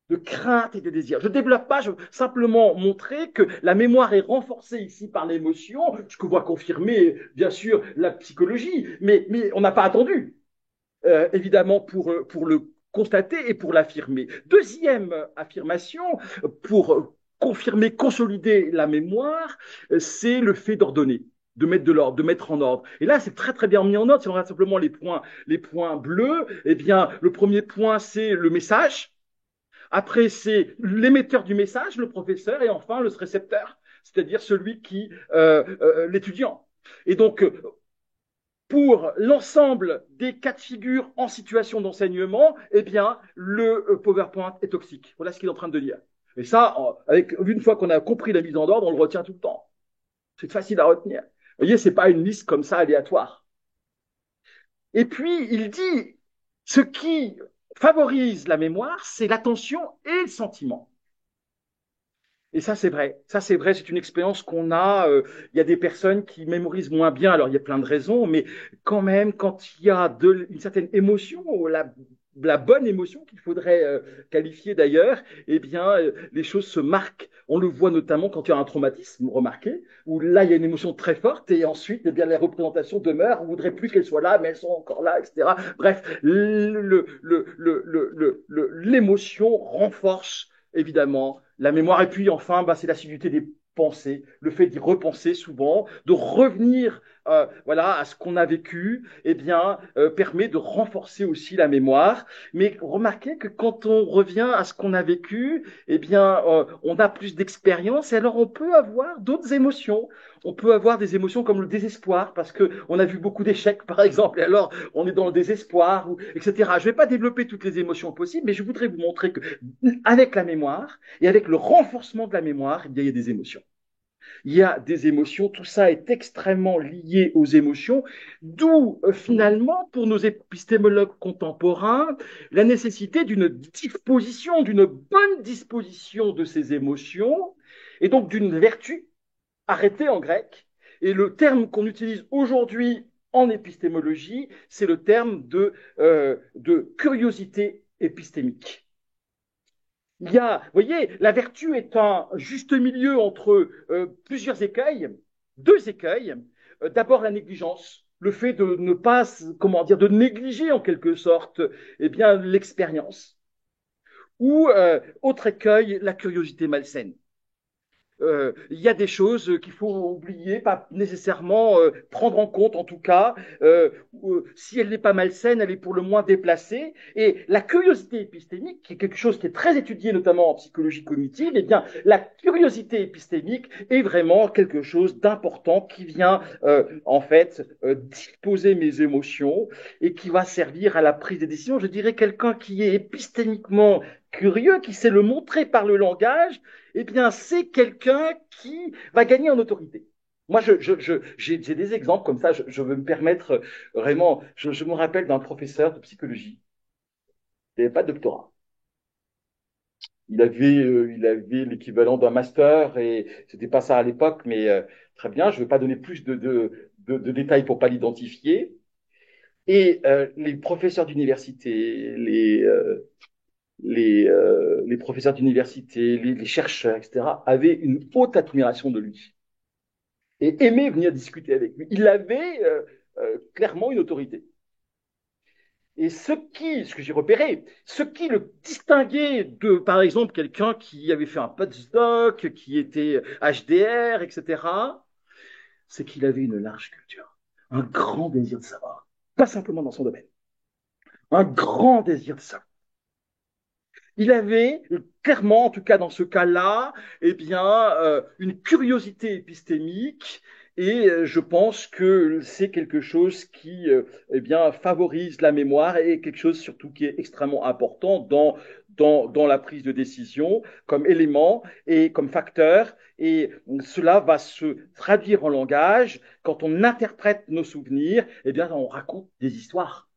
De crainte et de désir. Je ne développe pas, je veux simplement montrer que la mémoire est renforcée ici par l'émotion, ce que va confirmer bien sûr la psychologie, mais on n'a pas attendu, évidemment, pour le constater et pour l'affirmer. Deuxième affirmation, pour confirmer, consolider la mémoire, c'est le fait d'ordonner, de mettre de l'ordre, de mettre en ordre. Et là, c'est très très bien mis en ordre. Si on regarde simplement les points bleus, eh bien, le premier point, c'est le message. Après, c'est l'émetteur du message, le professeur, et enfin le récepteur, c'est-à-dire celui qui, l'étudiant. Et donc, pour l'ensemble des cas de figure en situation d'enseignement, eh bien, le PowerPoint est toxique. Voilà ce qu'il est en train de dire. Et ça, une fois qu'on a compris la mise en ordre, on le retient tout le temps. C'est facile à retenir. Vous voyez, c'est pas une liste comme ça aléatoire. Et puis, il dit, ce qui favorise la mémoire, c'est l'attention et le sentiment. Et ça, c'est vrai. Ça, c'est vrai. C'est une expérience qu'on a. Il y a des personnes qui mémorisent moins bien. Alors, il y a plein de raisons, mais quand même, quand il y a une certaine émotion, la bonne émotion qu'il faudrait qualifier d'ailleurs, eh bien, les choses se marquent. On le voit notamment quand il y a un traumatisme, remarquez, où là, il y a une émotion très forte et ensuite, eh bien, les représentations demeurent. On voudrait plus qu'elles soient là, mais elles sont encore là, etc. Bref, l'émotion renforce évidemment la mémoire. Et puis enfin, bah, c'est l'assiduité des pensées, le fait d'y repenser souvent, de revenir voilà, à ce qu'on a vécu, eh bien, permet de renforcer aussi la mémoire. Mais remarquez que quand on revient à ce qu'on a vécu, eh bien, on a plus d'expérience et alors on peut avoir d'autres émotions. On peut avoir des émotions comme le désespoir, parce qu'on a vu beaucoup d'échecs, par exemple, et alors on est dans le désespoir, etc. Je ne vais pas développer toutes les émotions possibles, mais je voudrais vous montrer que avec la mémoire et avec le renforcement de la mémoire, il y a des émotions. Il y a des émotions, tout ça est extrêmement lié aux émotions, d'où finalement, pour nos épistémologues contemporains, la nécessité d'une disposition, d'une bonne disposition de ces émotions, et donc d'une vertu arrêtée en grec. Et le terme qu'on utilise aujourd'hui en épistémologie, c'est le terme de curiosité épistémique. Il y a, vous voyez, la vertu est un juste milieu entre plusieurs écueils, deux écueils. D'abord la négligence, le fait de ne pas, comment dire, de négliger en quelque sorte, eh bien, l'expérience. Ou autre écueil, la curiosité malsaine. Il y a des choses qu'il faut oublier, pas nécessairement prendre en compte en tout cas. Si elle n'est pas malsaine, elle est pour le moins déplacée. Et la curiosité épistémique, qui est quelque chose qui est très étudié notamment en psychologie cognitive, eh bien, la curiosité épistémique est vraiment quelque chose d'important qui vient en fait disposer mes émotions et qui va servir à la prise des décisions. Je dirais quelqu'un qui est épistémiquement curieux, qui sait le montrer par le langage, eh bien, c'est quelqu'un qui va gagner en autorité. Moi, j'ai des exemples comme ça. Je veux me permettre vraiment. Je me rappelle d'un professeur de psychologie. Il n'avait pas de doctorat. Il avait l'équivalent d'un master et c'était pas ça à l'époque, mais très bien. Je ne veux pas donner plus de détails pour pas l'identifier. Et les professeurs d'université, les professeurs d'université, les chercheurs, etc., avaient une haute admiration de lui et aimaient venir discuter avec lui. Il avait clairement une autorité. Et ce que j'ai repéré, ce qui le distinguait de, par exemple, quelqu'un qui avait fait un postdoc, qui était HDR, etc., c'est qu'il avait une large culture, un grand désir de savoir, pas simplement dans son domaine, un grand désir de savoir. Il avait clairement, en tout cas dans ce cas-là, eh bien, une curiosité épistémique et je pense que c'est quelque chose qui eh bien, favorise la mémoire et quelque chose surtout qui est extrêmement important dans la prise de décision comme élément et comme facteur. Et cela va se traduire en langage. Quand on interprète nos souvenirs, eh bien, on raconte des histoires.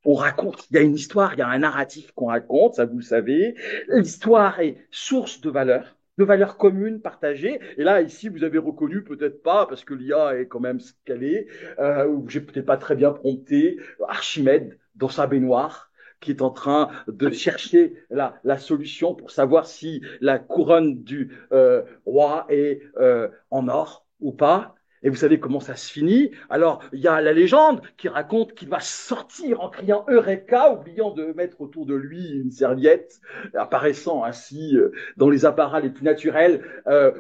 On raconte, il y a une histoire, il y a un narratif qu'on raconte, ça vous le savez. L'histoire est source de valeurs communes partagées. Et là, ici, vous avez reconnu, peut-être pas, parce que l'IA est quand même ce qu'elle est, ou j'ai peut-être pas très bien prompté, Archimède dans sa baignoire, qui est en train de chercher la solution pour savoir si la couronne du roi est en or ou pas. Et vous savez comment ça se finit? Alors, il y a la légende qui raconte qu'il va sortir en criant Eureka, oubliant de mettre autour de lui une serviette, apparaissant ainsi dans les apparats les plus naturels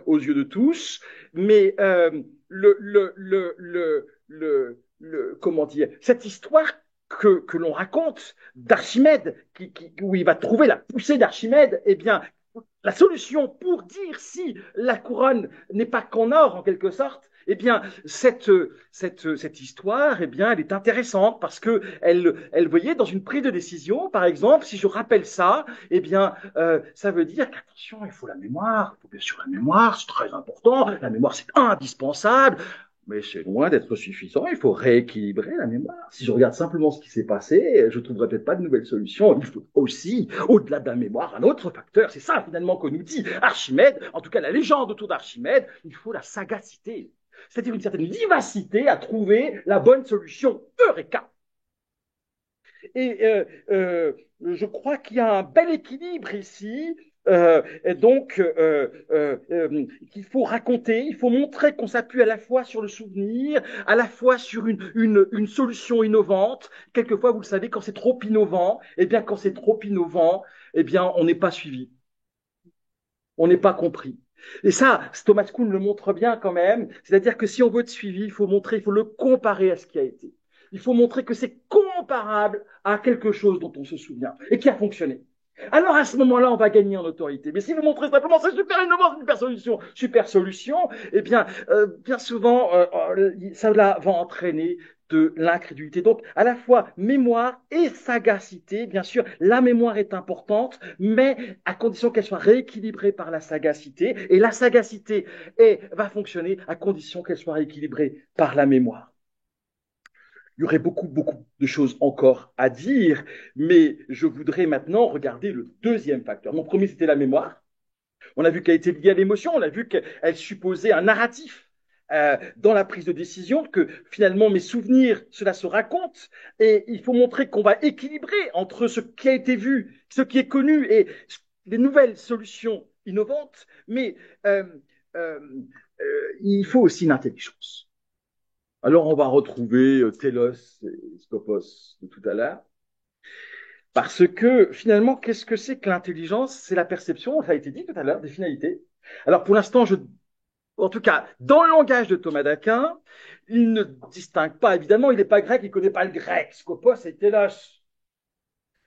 aux yeux de tous. Mais comment dire, cette histoire que l'on raconte d'Archimède, où il va trouver la poussée d'Archimède, eh bien, la solution pour dire si la couronne n'est pas qu'en or, en quelque sorte, eh bien, cette histoire, eh bien, elle est intéressante parce que elle voyait dans une prise de décision, par exemple, si je rappelle ça, eh bien, ça veut dire qu'attention, il faut la mémoire, il faut bien sûr la mémoire, c'est très important, la mémoire c'est indispensable, mais c'est loin d'être suffisant. Il faut rééquilibrer la mémoire. Si je regarde simplement ce qui s'est passé, je ne trouverai peut-être pas de nouvelles solutions. Il faut aussi, au-delà de la mémoire, un autre facteur. C'est ça finalement que nous dit Archimède, en tout cas la légende autour d'Archimède. Il faut la sagacité, c'est-à-dire une certaine vivacité à trouver la bonne solution. Eureka! Et je crois qu'il y a un bel équilibre ici. Et donc, qu'il faut raconter, il faut montrer qu'on s'appuie à la fois sur le souvenir, à la fois sur une solution innovante. Quelquefois, vous le savez, quand c'est trop innovant, eh bien, quand c'est trop innovant, eh bien, on n'est pas suivi, on n'est pas compris. Et ça, Thomas Kuhn le montre bien quand même. C'est-à-dire que si on veut être suivi, il faut montrer, il faut le comparer à ce qui a été. Il faut montrer que c'est comparable à quelque chose dont on se souvient et qui a fonctionné. Alors à ce moment-là, on va gagner en autorité. Mais si vous montrez simplement c'est super innovant, super solution, eh bien, bien souvent, ça va entraîner de l'incrédulité. Donc, à la fois mémoire et sagacité, bien sûr, la mémoire est importante, mais à condition qu'elle soit rééquilibrée par la sagacité. Et la sagacité va fonctionner à condition qu'elle soit rééquilibrée par la mémoire. Il y aurait beaucoup, beaucoup de choses encore à dire, mais je voudrais maintenant regarder le deuxième facteur. Mon premier, c'était la mémoire. On a vu qu'elle était liée à l'émotion, on a vu qu'elle supposait un narratif dans la prise de décision, que finalement mes souvenirs, cela se raconte, et il faut montrer qu'on va équilibrer entre ce qui a été vu, ce qui est connu, et les nouvelles solutions innovantes, mais euh, euh, il faut aussi une intelligence. Alors on va retrouver Telos et Scopos de tout à l'heure, parce que finalement, qu'est-ce que c'est que l'intelligence? C'est la perception, ça a été dit tout à l'heure, des finalités. Alors pour l'instant, en tout cas, dans le langage de Thomas d'Aquin, il ne distingue pas, évidemment, il n'est pas grec, il ne connaît pas le grec. Scopos et Télos,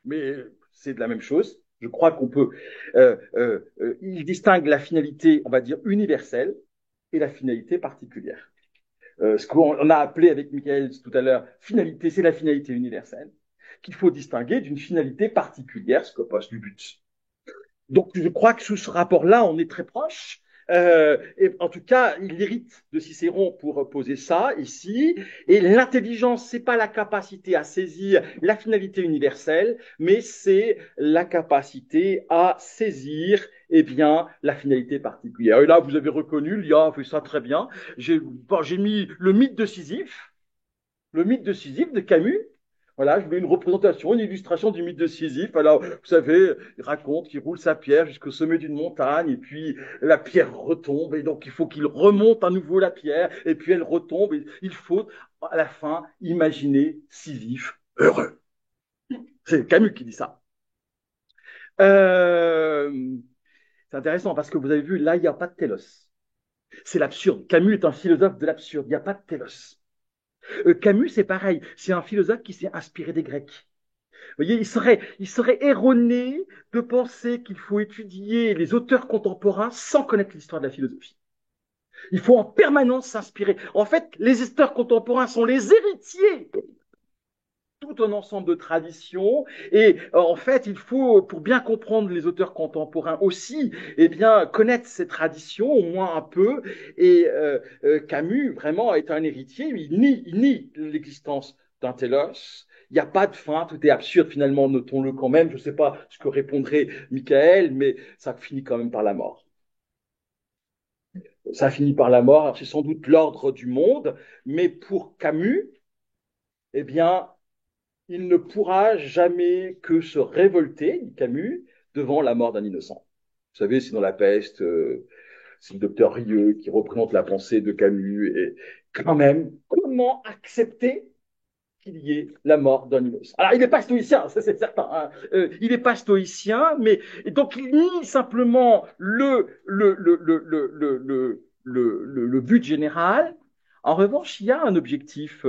mais c'est de la même chose. Je crois qu'on peut. Il distingue la finalité, on va dire, universelle et la finalité particulière. Ce qu'on a appelé avec Michael tout à l'heure, finalité, c'est la finalité universelle, qu'il faut distinguer d'une finalité particulière, Scopos, du but. Donc, je crois que sous ce rapport-là, on est très proche. Et en tout cas, il hérite de Cicéron pour poser ça ici. Et l'intelligence, c'est pas la capacité à saisir la finalité universelle, mais c'est la capacité à saisir, eh bien, la finalité particulière. Et là, vous avez reconnu, Lia a fait ça très bien. J'ai mis le mythe de Sisyphe de Camus. Voilà, je mets une représentation, une illustration du mythe de Sisyphe. Alors, vous savez, il raconte qu'il roule sa pierre jusqu'au sommet d'une montagne, et puis la pierre retombe, et donc il faut qu'il remonte à nouveau la pierre, et puis elle retombe, et il faut, à la fin, imaginer Sisyphe heureux. C'est Camus qui dit ça. Euh, c'est intéressant parce que vous avez vu, là, il n'y a pas de télos. C'est l'absurde. Camus est un philosophe de l'absurde. Il n'y a pas de télos. Camus, c'est pareil. C'est un philosophe qui s'est inspiré des Grecs. Vous voyez, il serait erroné de penser qu'il faut étudier les auteurs contemporains sans connaître l'histoire de la philosophie. Il faut en permanence s'inspirer. En fait, les auteurs contemporains sont les héritiers de tout un ensemble de traditions. Et en fait, il faut, pour bien comprendre les auteurs contemporains aussi, eh bien, connaître ces traditions, au moins un peu. Et Camus, vraiment, est un héritier. Il nie l'existence d'un télos. Il n'y a pas de fin, tout est absurde finalement, notons-le quand même. Je ne sais pas ce que répondrait Michael, mais ça finit quand même par la mort. Ça finit par la mort. Alors, c'est sans doute l'ordre du monde, mais pour Camus, eh bien, il ne pourra jamais que se révolter, dit Camus, devant la mort d'un innocent. Vous savez, c'est dans La Peste, c'est le docteur Rieux qui représente la pensée de Camus. Et quand même, comment accepter qu'il y ait la mort d'un innocent? Alors, il n'est pas stoïcien, ça c'est certain. Hein. Il n'est pas stoïcien, mais et donc il nie simplement le but général. En revanche, il y a un objectif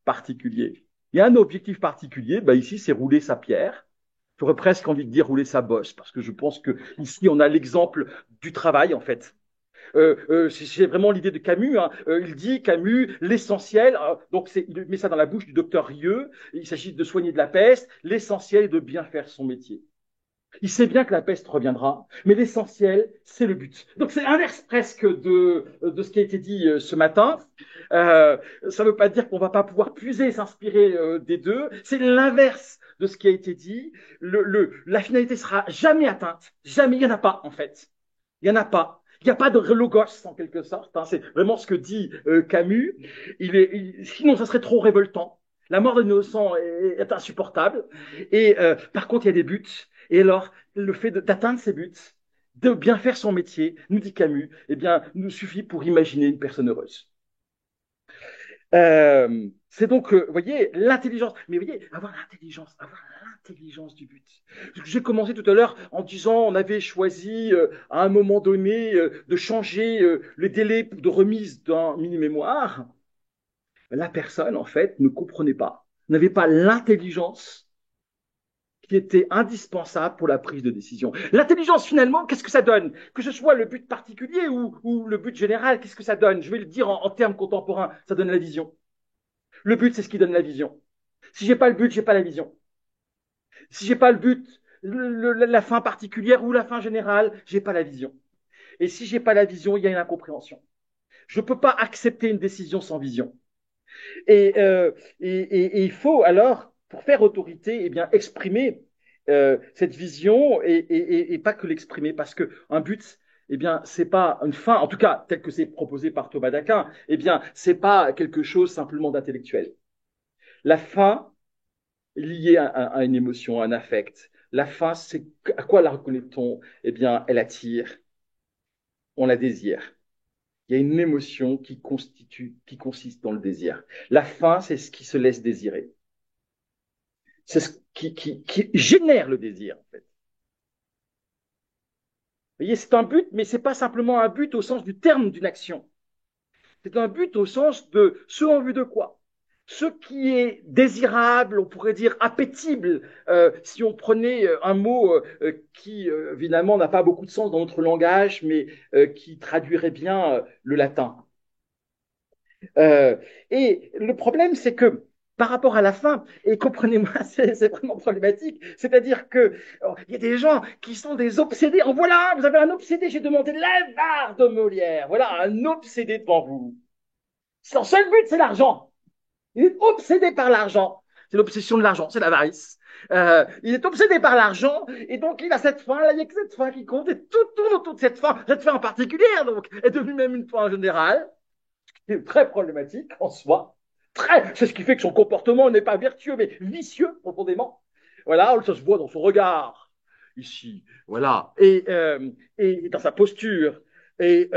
particulier. Il y a un objectif particulier, bah ici c'est rouler sa pierre. J'aurais presque envie de dire rouler sa bosse, parce que je pense que ici on a l'exemple du travail en fait. C'est vraiment l'idée de Camus. Hein. Il dit, Camus, l'essentiel, donc il met ça dans la bouche du docteur Rieux, il s'agit de soigner de la peste, l'essentiel est de bien faire son métier. Il sait bien que la peste reviendra, mais l'essentiel, c'est le but. Donc c'est l'inverse presque de ce qui a été dit ce matin. Ça ne veut pas dire qu'on ne va pas pouvoir puiser et s'inspirer des deux. C'est l'inverse de ce qui a été dit. La finalité sera jamais atteinte. Jamais, il n'y en a pas en fait. Il n'y en a pas. Il n'y a pas de logos en quelque sorte. Hein. C'est vraiment ce que dit Camus. Sinon, ça serait trop révoltant. La mort d'un innocent est insupportable. Et par contre, il y a des buts. Et alors, le fait d'atteindre ces buts, de bien faire son métier, nous dit Camus, eh bien, nous suffit pour imaginer une personne heureuse. C'est donc, vous voyez, l'intelligence. Mais vous voyez, avoir l'intelligence du but. J'ai commencé tout à l'heure en disant on avait choisi à un moment donné de changer le délai de remise d'un mini-mémoire. La personne, en fait, ne comprenait pas, n'avait pas l'intelligence qui était indispensable pour la prise de décision. L'intelligence, finalement, qu'est-ce que ça donne? Que ce soit le but particulier ou le but général, qu'est-ce que ça donne? Je vais le dire en termes contemporains, ça donne la vision. Le but, c'est ce qui donne la vision. Si j'ai pas le but, j'ai pas la vision. Si j'ai pas le but, la fin particulière ou la fin générale, j'ai pas la vision. Et si j'ai pas la vision, il y a une incompréhension. Je peux pas accepter une décision sans vision. Et il faut alors, pour faire autorité, eh bien, exprimer cette vision et pas que l'exprimer, parce qu'un but, eh bien, c'est pas une fin, en tout cas, tel que c'est proposé par Thomas d'Aquin, eh bien, c'est pas quelque chose simplement d'intellectuel. La fin est liée à une émotion, à un affect. La fin, c'est à quoi la reconnaît-on? Eh bien, elle attire, on la désire. Il y a une émotion qui consiste dans le désir. La fin, c'est ce qui se laisse désirer. C'est ce qui génère le désir, en fait. Vous voyez, c'est un but, mais c'est pas simplement un but au sens du terme d'une action. C'est un but au sens de ce en vue de quoi. Ce qui est désirable, on pourrait dire appétible, si on prenait un mot qui, évidemment, n'a pas beaucoup de sens dans notre langage, mais qui traduirait bien le latin. Euh, et le problème, c'est que par rapport à la fin, et comprenez-moi, c'est vraiment problématique, c'est-à-dire que il y a des gens qui sont des obsédés. Oh, voilà, vous avez un obsédé, j'ai demandé l'avare de Molière. Voilà, un obsédé devant vous. Son seul but, c'est l'argent. Il est obsédé par l'argent. C'est l'obsession de l'argent, c'est l'avarice. Il est obsédé par l'argent, et donc il a cette fin, là, il n'y a que cette fin qui compte, et tout tourne autour de cette fin en particulier, donc, est devenue même une fin en général qui est très problématique en soi. C'est ce qui fait que son comportement n'est pas vertueux, mais vicieux profondément. Voilà, ça se voit dans son regard, ici, voilà, et dans sa posture. Et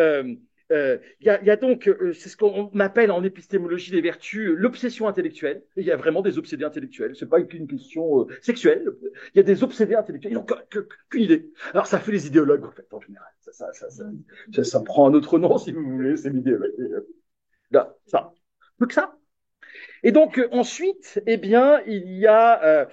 y a donc, c'est ce qu'on appelle en épistémologie des vertus, l'obsession intellectuelle. Et il y a vraiment des obsédés intellectuels. C'est pas qu'une question sexuelle. Il y a des obsédés intellectuels. Ils n'ont qu'une idée. Alors ça fait les idéologues, en fait, en général. Ça prend un autre nom, si vous voulez, c'est l'idéologie. Là, ça. Plus que ça. Et donc ensuite, eh bien, il y a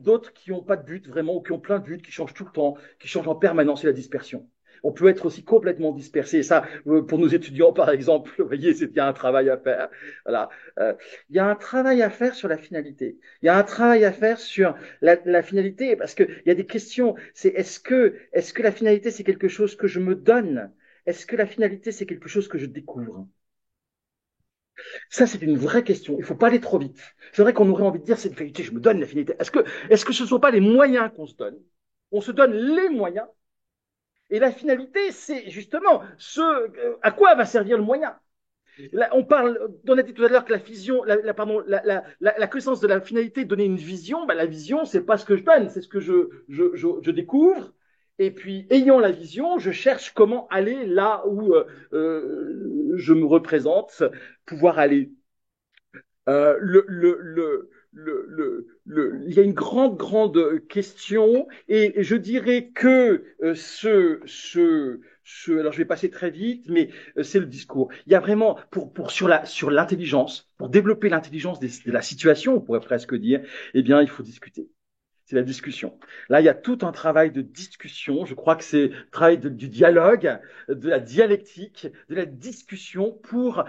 d'autres qui n'ont pas de but vraiment, ou qui ont plein de buts, qui changent tout le temps, qui changent en permanence, c'est la dispersion. On peut être aussi complètement dispersé. Et ça, pour nos étudiants, par exemple, vous voyez, il y a un travail à faire. Voilà. Il y a un travail à faire sur la finalité. Il y a un travail à faire sur la finalité, parce qu'il y a des questions. C'est est-ce que la finalité, c'est quelque chose que je me donne? Est-ce que la finalité, c'est quelque chose que je découvre? Ça, c'est une vraie question. Il ne faut pas aller trop vite. C'est vrai qu'on aurait envie de dire, c'est une finalité, je me donne la finalité. Est-ce que ce ne sont pas les moyens qu'on se donne? On se donne les moyens. Et la finalité, c'est justement à quoi va servir le moyen. Là, on a dit tout à l'heure que la vision, pardon, la connaissance de la finalité donnait une vision. Ben, la vision, c'est pas ce que je donne, c'est ce que je découvre. Et puis, ayant la vision, je cherche comment aller là où je me représente, pouvoir aller. Il y a une grande question, et je dirais que alors je vais passer très vite, mais c'est le discours. Il y a vraiment, sur l'intelligence, pour développer l'intelligence de la situation, on pourrait presque dire, eh bien, il faut discuter. C'est la discussion. Là, il y a tout un travail de discussion. Je crois que c'est le travail du dialogue, de la dialectique, de la discussion pour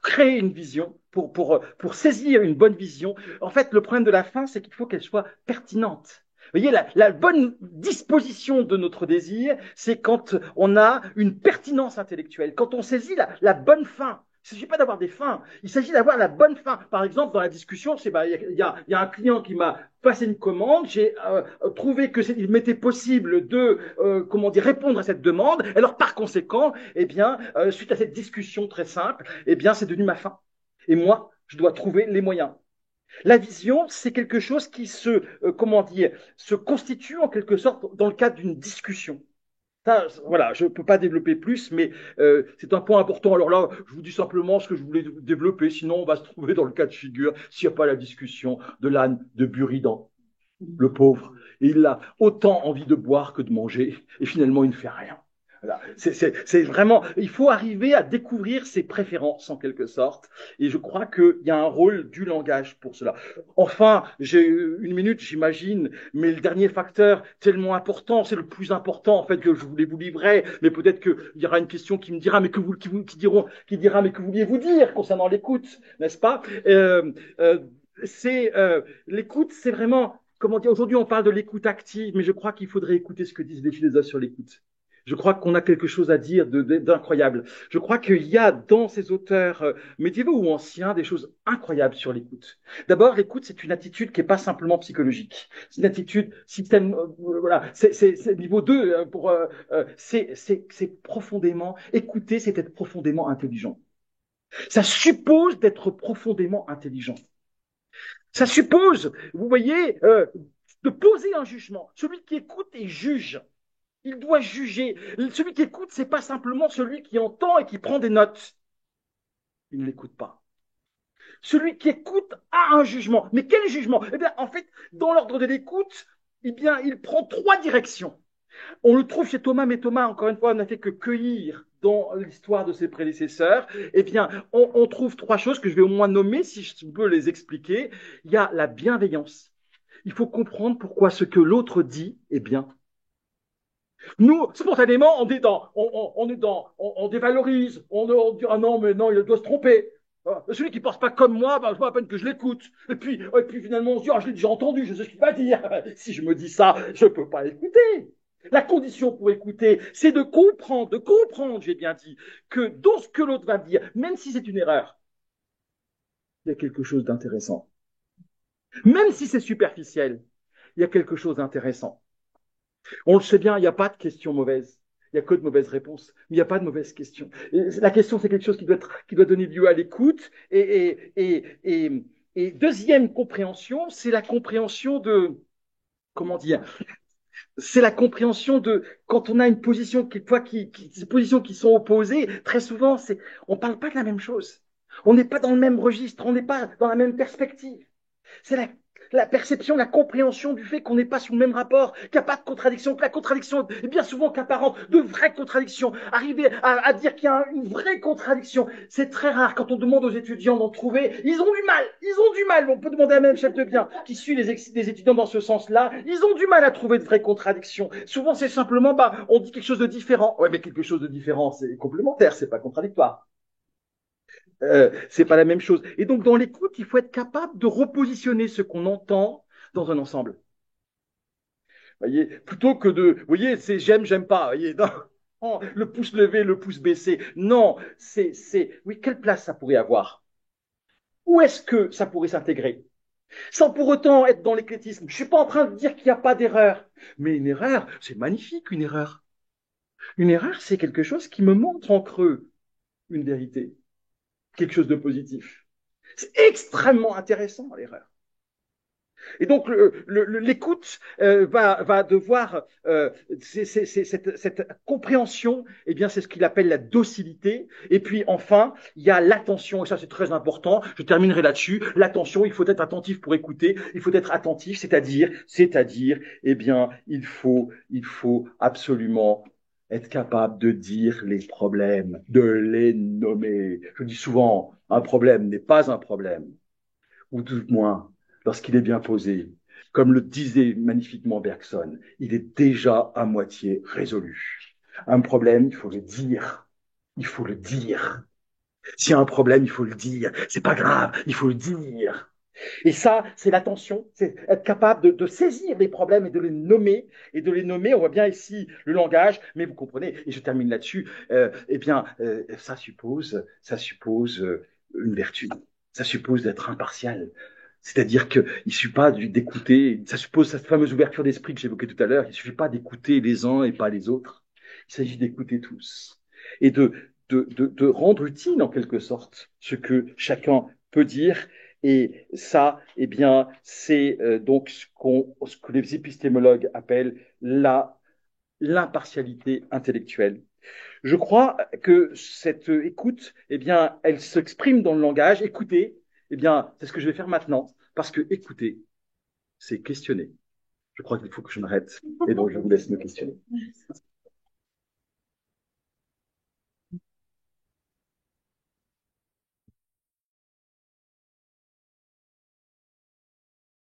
créer une vision, pour saisir une bonne vision. En fait, le problème de la fin, c'est qu'il faut qu'elle soit pertinente. Vous voyez, la bonne disposition de notre désir, c'est quand on a une pertinence intellectuelle, quand on saisit la bonne fin. Il ne s'agit pas d'avoir des fins, il s'agit d'avoir la bonne fin. Par exemple, dans la discussion, y a un client qui m'a passé une commande, j'ai trouvé qu'il m'était possible de comment dire, répondre à cette demande. Alors par conséquent, eh bien, suite à cette discussion très simple, eh bien, c'est devenu ma fin. Et moi, je dois trouver les moyens. La vision, c'est quelque chose qui comment dire, se constitue en quelque sorte dans le cadre d'une discussion. Ça, voilà, je ne peux pas développer plus, mais c'est un point important. Alors là, je vous dis simplement ce que je voulais développer, sinon on va se trouver dans le cas de figure s'il n'y a pas la discussion de l'âne de Buridan, le pauvre. Et il a autant envie de boire que de manger, et finalement il ne fait rien. Voilà. C'est vraiment, il faut arriver à découvrir ses préférences en quelque sorte, et je crois qu'il y a un rôle du langage pour cela. Enfin, j'ai une minute, j'imagine, mais le dernier facteur tellement important, c'est le plus important en fait que je voulais vous livrer, mais peut-être qu'il y aura une question qui me dira, mais qui dira, mais que vouliez-vous dire concernant l'écoute, n'est-ce pas? L'écoute, c'est vraiment, comment dire, aujourd'hui on parle de l'écoute active, mais je crois qu'il faudrait écouter ce que disent les philosophes sur l'écoute. Je crois qu'on a quelque chose à dire d'incroyable. Je crois qu'il y a dans ces auteurs médiévaux ou anciens des choses incroyables sur l'écoute. D'abord, l'écoute, c'est une attitude qui n'est pas simplement psychologique. C'est une attitude système, voilà, c'est niveau 2. C'est profondément, écouter, c'est être profondément intelligent. Ça suppose d'être profondément intelligent. Ça suppose, vous voyez, de poser un jugement. Celui qui écoute et juge. Il doit juger. Celui qui écoute, c'est pas simplement celui qui entend et qui prend des notes. Il ne l'écoute pas. Celui qui écoute a un jugement. Mais quel jugement? Eh bien, en fait, dans l'ordre de l'écoute, eh bien, il prend trois directions. On le trouve chez Thomas, mais Thomas, encore une fois, n'a fait que cueillir dans l'histoire de ses prédécesseurs. Eh bien, on trouve trois choses que je vais au moins nommer, si je peux les expliquer. Il y a la bienveillance. Il faut comprendre pourquoi ce que l'autre dit est bien. Nous, spontanément, on dévalorise, on dit ah non, mais non, il doit se tromper. Celui qui ne pense pas comme moi, bah, je vois à peine que je l'écoute. Et puis finalement, on se dit ah, je l'ai déjà entendu, je sais ce qu'il va dire. Si je me dis ça, je ne peux pas écouter. La condition pour écouter, c'est de comprendre, j'ai bien dit, que dans ce que l'autre va dire, même si c'est une erreur, il y a quelque chose d'intéressant. Même si c'est superficiel, il y a quelque chose d'intéressant. On le sait bien, il n'y a pas de questions mauvaises. Il n'y a que de mauvaises réponses. Mais il n'y a pas de mauvaises questions. Et la question, c'est quelque chose qui doit donner lieu à l'écoute. Et deuxième compréhension, c'est la compréhension de, comment dire, c'est la compréhension de, quand on a une position, des positions qui sont opposées, très souvent, on ne parle pas de la même chose. On n'est pas dans le même registre, on n'est pas dans la même perspective. C'est la perception, la compréhension du fait qu'on n'est pas sous le même rapport, qu'il n'y a pas de contradiction, que la contradiction est bien souvent qu'apparente, de vraies contradictions. Arriver à dire qu'il y a une vraie contradiction, c'est très rare. Quand on demande aux étudiants d'en trouver, ils ont du mal. On peut demander à même chef de bien qui suit les étudiants dans ce sens-là, ils ont du mal à trouver de vraies contradictions. Souvent, c'est simplement, on dit quelque chose de différent. Ouais, mais quelque chose de différent, c'est complémentaire, c'est pas contradictoire. C'est pas la même chose. Et donc, dans l'écoute, il faut être capable de repositionner ce qu'on entend dans un ensemble. Voyez, plutôt que vous voyez, c'est j'aime pas. Voyez, non, le pouce levé, le pouce baissé. Non, oui, quelle place ça pourrait avoir? Où est-ce que ça pourrait s'intégrer? Sans pour autant être dans l'éclectisme. Je suis pas en train de dire qu'il n'y a pas d'erreur. Mais une erreur, c'est magnifique, une erreur. Une erreur, c'est quelque chose qui me montre en creux une vérité, quelque chose de positif. C'est extrêmement intéressant, l'erreur. Et donc l'écoute va devoir cette compréhension, eh bien c'est ce qu'il appelle la docilité. Et puis enfin il y a l'attention, et ça c'est très important. Je terminerai là-dessus. L'attention, il faut être attentif pour écouter. Il faut être attentif, c'est-à-dire, eh bien il faut absolument être capable de dire les problèmes, de les nommer. Je dis souvent, un problème n'est pas un problème, ou tout moins, lorsqu'il est bien posé, comme le disait magnifiquement Bergson, il est déjà à moitié résolu. Un problème, il faut le dire. Il faut le dire. S'il y a un problème, il faut le dire. C'est pas grave, il faut le dire. Et ça, c'est l'attention, c'est être capable de saisir les problèmes et de les nommer. Et de les nommer, on voit bien ici le langage, mais vous comprenez, et je termine là-dessus, ça suppose une vertu. Ça suppose d'être impartial. C'est-à-dire qu'il ne suffit pas d'écouter, ça suppose cette fameuse ouverture d'esprit que j'évoquais tout à l'heure, il ne suffit pas d'écouter les uns et pas les autres. Il s'agit d'écouter tous. Et de rendre utile, en quelque sorte, ce que chacun peut dire. Et ça, eh bien, c'est donc ce que les épistémologues appellent l'impartialité intellectuelle. Je crois que cette écoute, eh bien, elle s'exprime dans le langage. Écouter, eh bien, c'est ce que je vais faire maintenant, parce que écouter, c'est questionner. Je crois qu'il faut que je m'arrête, et donc je vous laisse me questionner.